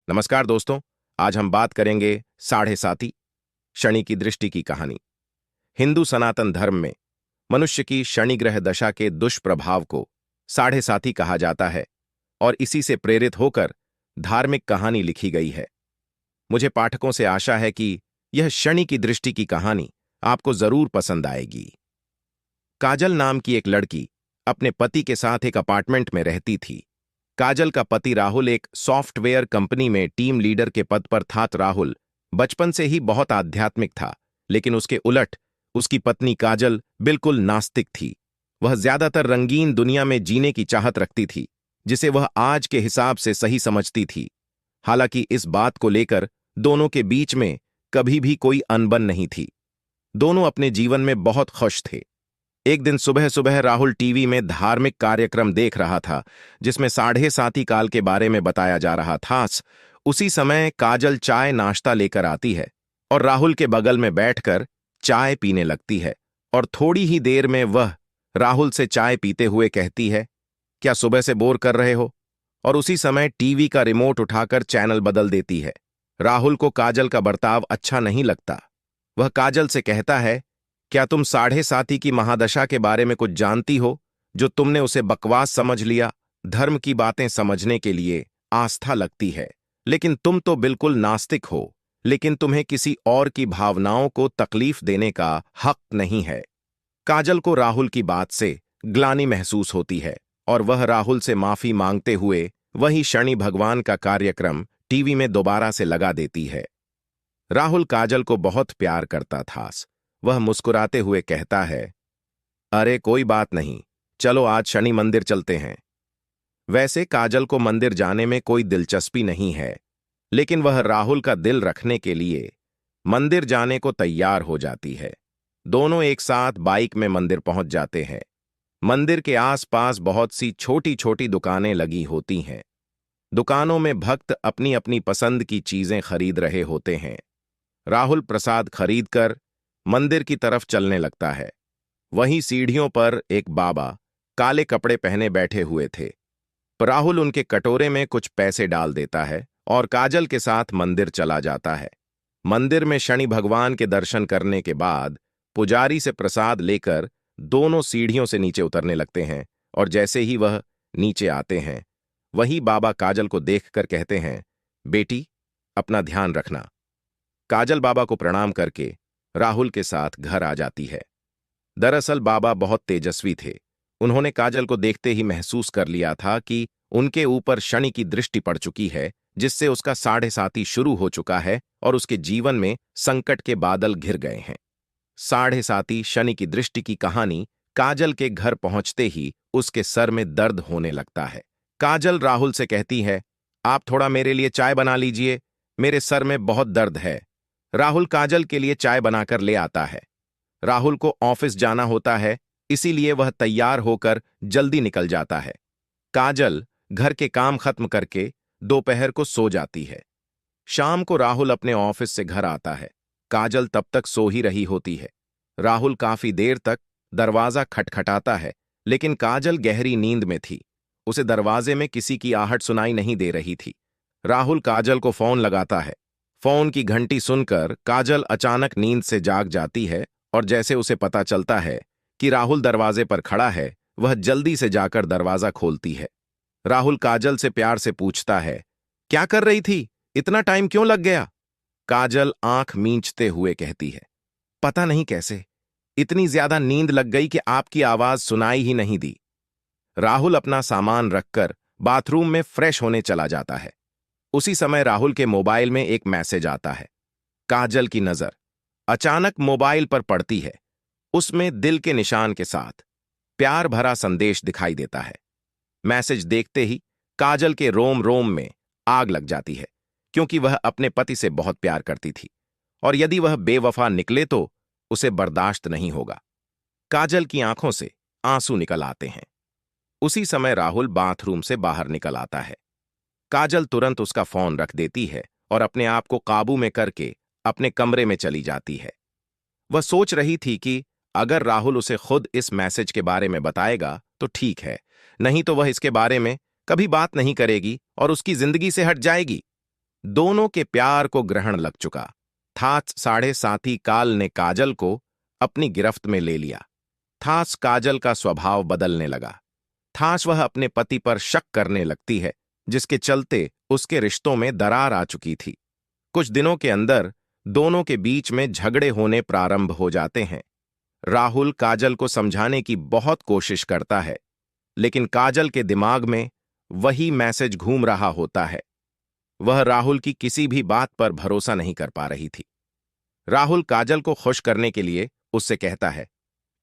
नमस्कार दोस्तों। आज हम बात करेंगे साढ़े साती शनि की दृष्टि की कहानी। हिंदू सनातन धर्म में मनुष्य की शनि ग्रह दशा के दुष्प्रभाव को साढ़े साती कहा जाता है और इसी से प्रेरित होकर धार्मिक कहानी लिखी गई है। मुझे पाठकों से आशा है कि यह शनि की दृष्टि की कहानी आपको जरूर पसंद आएगी। काजल नाम की एक लड़की अपने पति के साथ एक अपार्टमेंट में रहती थी। काजल का पति राहुल एक सॉफ्टवेयर कंपनी में टीम लीडर के पद पर था। राहुल बचपन से ही बहुत आध्यात्मिक था, लेकिन उसके उलट उसकी पत्नी काजल बिल्कुल नास्तिक थी। वह ज्यादातर रंगीन दुनिया में जीने की चाहत रखती थी, जिसे वह आज के हिसाब से सही समझती थी। हालांकि इस बात को लेकर दोनों के बीच में कभी भी कोई अनबन नहीं थी। दोनों अपने जीवन में बहुत खुश थे। एक दिन सुबह सुबह राहुल टीवी में धार्मिक कार्यक्रम देख रहा था, जिसमें साढ़े साती काल के बारे में बताया जा रहा था। उसी समय काजल चाय नाश्ता लेकर आती है और राहुल के बगल में बैठकर चाय पीने लगती है और थोड़ी ही देर में वह राहुल से चाय पीते हुए कहती है, क्या सुबह से बोर कर रहे हो? और उसी समय टीवी का रिमोट उठाकर चैनल बदल देती है। राहुल को काजल का बर्ताव अच्छा नहीं लगता। वह काजल से कहता है, क्या तुम साढ़े साती की महादशा के बारे में कुछ जानती हो? जो तुमने उसे बकवास समझ लिया। धर्म की बातें समझने के लिए आस्था लगती है, लेकिन तुम तो बिल्कुल नास्तिक हो। लेकिन तुम्हें किसी और की भावनाओं को तकलीफ देने का हक नहीं है। काजल को राहुल की बात से ग्लानि महसूस होती है और वह राहुल से माफी मांगते हुए वही शनि भगवान का कार्यक्रम टीवी में दोबारा से लगा देती है। राहुल काजल को बहुत प्यार करता था। वह मुस्कुराते हुए कहता है, अरे कोई बात नहीं, चलो आज शनि मंदिर चलते हैं। वैसे काजल को मंदिर जाने में कोई दिलचस्पी नहीं है, लेकिन वह राहुल का दिल रखने के लिए मंदिर जाने को तैयार हो जाती है। दोनों एक साथ बाइक में मंदिर पहुंच जाते हैं। मंदिर के आसपास बहुत सी छोटी छोटी दुकानें लगी होती हैं। दुकानों में भक्त अपनी अपनी पसंद की चीजें खरीद रहे होते हैं। राहुल प्रसाद खरीदकर मंदिर की तरफ चलने लगता है। वहीं सीढ़ियों पर एक बाबा काले कपड़े पहने बैठे हुए थे। राहुल उनके कटोरे में कुछ पैसे डाल देता है और काजल के साथ मंदिर चला जाता है। मंदिर में शनि भगवान के दर्शन करने के बाद पुजारी से प्रसाद लेकर दोनों सीढ़ियों से नीचे उतरने लगते हैं और जैसे ही वह नीचे आते हैं, वही बाबा काजल को देखकर कहते हैं, बेटी अपना ध्यान रखना। काजल बाबा को प्रणाम करके राहुल के साथ घर आ जाती है। दरअसल बाबा बहुत तेजस्वी थे। उन्होंने काजल को देखते ही महसूस कर लिया था कि उनके ऊपर शनि की दृष्टि पड़ चुकी है, जिससे उसका साढ़े साती शुरू हो चुका है और उसके जीवन में संकट के बादल घिर गए हैं। साढ़े साती शनि की दृष्टि की कहानी काजल के घर पहुंचते ही उसके सर में दर्द होने लगता है। काजल राहुल से कहती है, आप थोड़ा मेरे लिए चाय बना लीजिए, मेरे सर में बहुत दर्द है। राहुल काजल के लिए चाय बनाकर ले आता है। राहुल को ऑफिस जाना होता है, इसीलिए वह तैयार होकर जल्दी निकल जाता है। काजल घर के काम खत्म करके दोपहर को सो जाती है। शाम को राहुल अपने ऑफिस से घर आता है। काजल तब तक सो ही रही होती है। राहुल काफी देर तक दरवाजा खटखटाता है, लेकिन काजल गहरी नींद में थी। उसे दरवाजे में किसी की आहट सुनाई नहीं दे रही थी। राहुल काजल को फोन लगाता है। फोन की घंटी सुनकर काजल अचानक नींद से जाग जाती है और जैसे उसे पता चलता है कि राहुल दरवाजे पर खड़ा है, वह जल्दी से जाकर दरवाजा खोलती है। राहुल काजल से प्यार से पूछता है, क्या कर रही थी? इतना टाइम क्यों लग गया? काजल आंख मींचते हुए कहती है, पता नहीं कैसे इतनी ज्यादा नींद लग गई कि आपकी आवाज सुनाई ही नहीं दी। राहुल अपना सामान रखकर बाथरूम में फ्रेश होने चला जाता है। उसी समय राहुल के मोबाइल में एक मैसेज आता है। काजल की नजर अचानक मोबाइल पर पड़ती है। उसमें दिल के निशान के साथ प्यार भरा संदेश दिखाई देता है। मैसेज देखते ही काजल के रोम रोम में आग लग जाती है, क्योंकि वह अपने पति से बहुत प्यार करती थी और यदि वह बेवफा निकले तो उसे बर्दाश्त नहीं होगा। काजल की आंखों से आंसू निकल आते हैं। उसी समय राहुल बाथरूम से बाहर निकल आता है। काजल तुरंत उसका फोन रख देती है और अपने आप को काबू में करके अपने कमरे में चली जाती है। वह सोच रही थी कि अगर राहुल उसे खुद इस मैसेज के बारे में बताएगा तो ठीक है, नहीं तो वह इसके बारे में कभी बात नहीं करेगी और उसकी जिंदगी से हट जाएगी। दोनों के प्यार को ग्रहण लग चुका था। साढ़े साथी काल ने काजल को अपनी गिरफ्त में ले लिया था। काजल का स्वभाव बदलने लगा था। वह अपने पति पर शक करने लगती है, जिसके चलते उसके रिश्तों में दरार आ चुकी थी। कुछ दिनों के अंदर दोनों के बीच में झगड़े होने प्रारंभ हो जाते हैं। राहुल काजल को समझाने की बहुत कोशिश करता है, लेकिन काजल के दिमाग में वही मैसेज घूम रहा होता है। वह राहुल की किसी भी बात पर भरोसा नहीं कर पा रही थी। राहुल काजल को खुश करने के लिए उससे कहता है,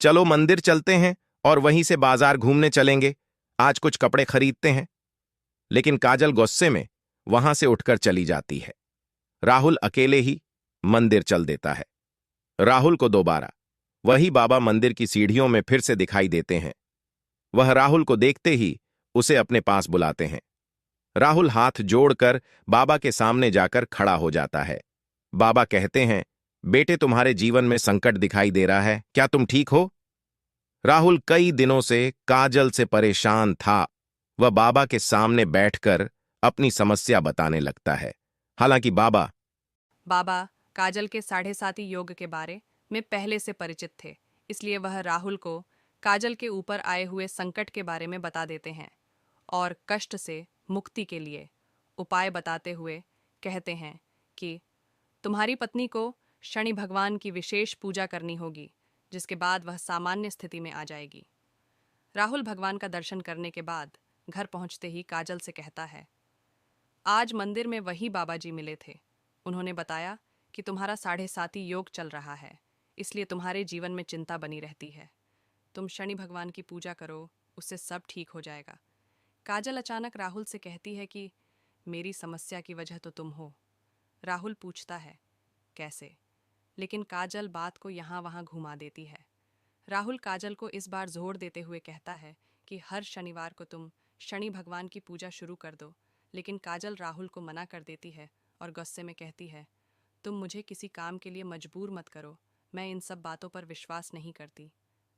चलो मंदिर चलते हैं और वहीं से बाजार घूमने चलेंगे, आज कुछ कपड़े खरीदते हैं। लेकिन काजल गुस्से में वहां से उठकर चली जाती है। राहुल अकेले ही मंदिर चल देता है। राहुल को दोबारा वही बाबा मंदिर की सीढ़ियों में फिर से दिखाई देते हैं। वह राहुल को देखते ही उसे अपने पास बुलाते हैं। राहुल हाथ जोड़कर बाबा के सामने जाकर खड़ा हो जाता है। बाबा कहते हैं, बेटे तुम्हारे जीवन में संकट दिखाई दे रहा है, क्या तुम ठीक हो? राहुल कई दिनों से काजल से परेशान था। वह बाबा के सामने बैठकर अपनी समस्या बताने लगता है। हालांकि बाबा बाबा काजल के साढ़े साती योग के बारे में पहले से परिचित थे, इसलिए वह राहुल को काजल के ऊपर आए हुए संकट के बारे में बता देते हैं और कष्ट से मुक्ति के लिए उपाय बताते हुए कहते हैं कि तुम्हारी पत्नी को शनि भगवान की विशेष पूजा करनी होगी, जिसके बाद वह सामान्य स्थिति में आ जाएगी। राहुल भगवान का दर्शन करने के बाद घर पहुंचते ही काजल से कहता है, आज मंदिर में वही बाबा जी मिले थे। उन्होंने बताया कि तुम्हारा साढ़े साती योग चल रहा है, इसलिए तुम्हारे जीवन में चिंता बनी रहती है। तुम शनि भगवान की पूजा करो, उससे सब ठीक हो जाएगा। काजल अचानक राहुल से कहती है कि मेरी समस्या की वजह तो तुम हो। राहुल पूछता है, कैसे? लेकिन काजल बात को यहाँ वहाँ घुमा देती है। राहुल काजल को इस बार जोर देते हुए कहता है कि हर शनिवार को तुम शनि भगवान की पूजा शुरू कर दो, लेकिन काजल राहुल को मना कर देती है और गुस्से में कहती है, तुम मुझे किसी काम के लिए मजबूर मत करो, मैं इन सब बातों पर विश्वास नहीं करती।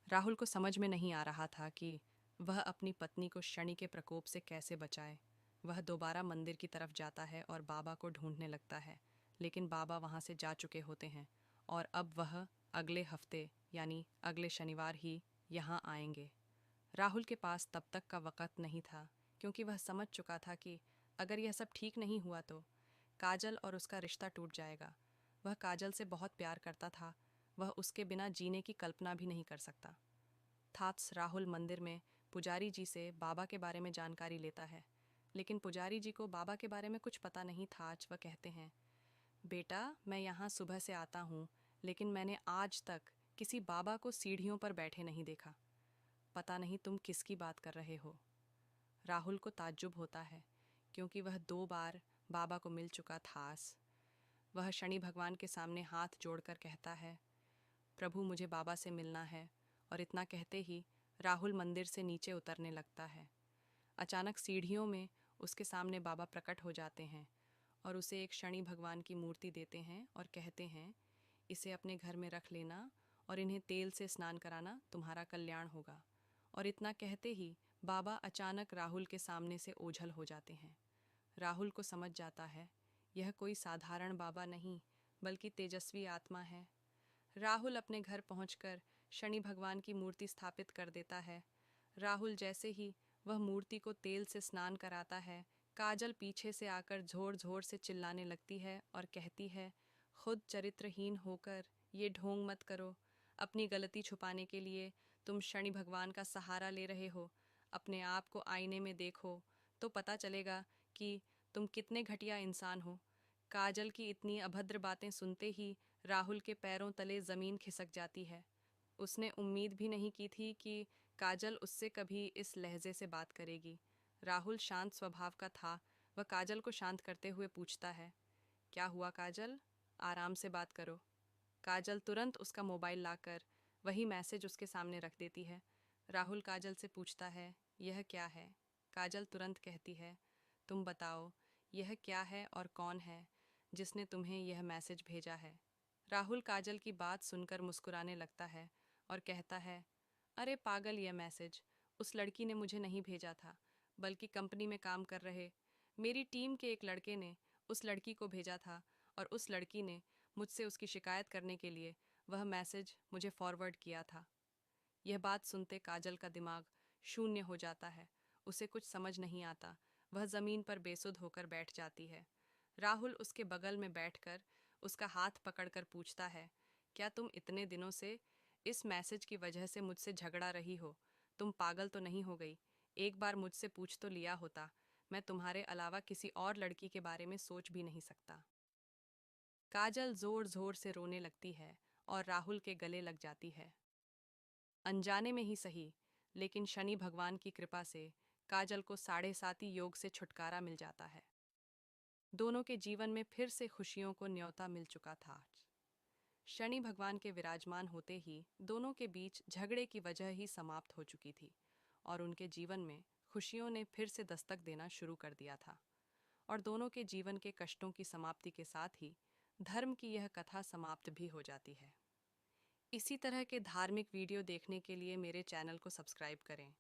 राहुल को समझ में नहीं आ रहा था कि वह अपनी पत्नी को शनि के प्रकोप से कैसे बचाए। वह दोबारा मंदिर की तरफ जाता है और बाबा को ढूंढने लगता है, लेकिन बाबा वहां से जा चुके होते हैं और अब वह अगले हफ्ते यानी अगले शनिवार ही यहाँ आएंगे। राहुल के पास तब तक का वक़्त नहीं था, क्योंकि वह समझ चुका था कि अगर यह सब ठीक नहीं हुआ तो काजल और उसका रिश्ता टूट जाएगा। वह काजल से बहुत प्यार करता था, वह उसके बिना जीने की कल्पना भी नहीं कर सकता। थात्स राहुल मंदिर में पुजारी जी से बाबा के बारे में जानकारी लेता है, लेकिन पुजारी जी को बाबा के बारे में कुछ पता नहीं था। आज वह कहते हैं, बेटा मैं यहाँ सुबह से आता हूँ, लेकिन मैंने आज तक किसी बाबा को सीढ़ियों पर बैठे नहीं देखा। पता नहीं तुम किसकी बात कर रहे हो। राहुल को ताज्जुब होता है, क्योंकि वह 2 बार बाबा को मिल चुका था। वह शनि भगवान के सामने हाथ जोड़कर कहता है, प्रभु मुझे बाबा से मिलना है, और इतना कहते ही राहुल मंदिर से नीचे उतरने लगता है। अचानक सीढ़ियों में उसके सामने बाबा प्रकट हो जाते हैं और उसे एक शनि भगवान की मूर्ति देते हैं और कहते हैं, इसे अपने घर में रख लेना और इन्हें तेल से स्नान कराना, तुम्हारा कल्याण होगा। और इतना कहते ही बाबा अचानक राहुल के सामने से ओझल हो जाते हैं। राहुल को समझ जाता है यह कोई साधारण बाबा नहीं, बल्कि तेजस्वी आत्मा है। राहुल अपने घर पहुंचकर शनि भगवान की मूर्ति स्थापित कर देता है। राहुल जैसे ही वह मूर्ति को तेल से स्नान कराता है, काजल पीछे से आकर जोर जोर से चिल्लाने लगती है और कहती है, खुद चरित्रहीन होकर ये ढोंग मत करो। अपनी गलती छुपाने के लिए तुम शनि भगवान का सहारा ले रहे हो। अपने आप को आईने में देखो तो पता चलेगा कि तुम कितने घटिया इंसान हो। काजल की इतनी अभद्र बातें सुनते ही राहुल के पैरों तले जमीन खिसक जाती है। उसने उम्मीद भी नहीं की थी कि काजल उससे कभी इस लहजे से बात करेगी। राहुल शांत स्वभाव का था। वह काजल को शांत करते हुए पूछता है, क्या हुआ काजल, आराम से बात करो। काजल तुरंत उसका मोबाइल लाकर वही मैसेज उसके सामने रख देती है। राहुल काजल से पूछता है, यह क्या है? काजल तुरंत कहती है, तुम बताओ यह क्या है और कौन है जिसने तुम्हें यह मैसेज भेजा है। राहुल काजल की बात सुनकर मुस्कुराने लगता है और कहता है, अरे पागल, यह मैसेज उस लड़की ने मुझे नहीं भेजा था, बल्कि कंपनी में काम कर रहे मेरी टीम के एक लड़के ने उस लड़की को भेजा था और उस लड़की ने मुझसे उसकी शिकायत करने के लिए वह मैसेज मुझे फॉरवर्ड किया था। यह बात सुनते काजल का दिमाग शून्य हो जाता है। उसे कुछ समझ नहीं आता। वह जमीन पर बेसुध होकर बैठ जाती है। राहुल उसके बगल में बैठकर उसका हाथ पकड़कर पूछता है, क्या तुम इतने दिनों से इस मैसेज की वजह से मुझसे झगड़ा रही हो? तुम पागल तो नहीं हो गई? एक बार मुझसे पूछ तो लिया होता। मैं तुम्हारे अलावा किसी और लड़की के बारे में सोच भी नहीं सकता। काजल जोर जोर से रोने लगती है और राहुल के गले लग जाती है। अनजाने में ही सही, लेकिन शनि भगवान की कृपा से काजल को 7.5 योग से छुटकारा मिल जाता है। दोनों के जीवन में फिर से खुशियों को न्योता मिल चुका था। शनि भगवान के विराजमान होते ही दोनों के बीच झगड़े की वजह ही समाप्त हो चुकी थी और उनके जीवन में खुशियों ने फिर से दस्तक देना शुरू कर दिया था। और दोनों के जीवन के कष्टों की समाप्ति के साथ ही धर्म की यह कथा समाप्त भी हो जाती है। इसी तरह के धार्मिक वीडियो देखने के लिए मेरे चैनल को सब्सक्राइब करें।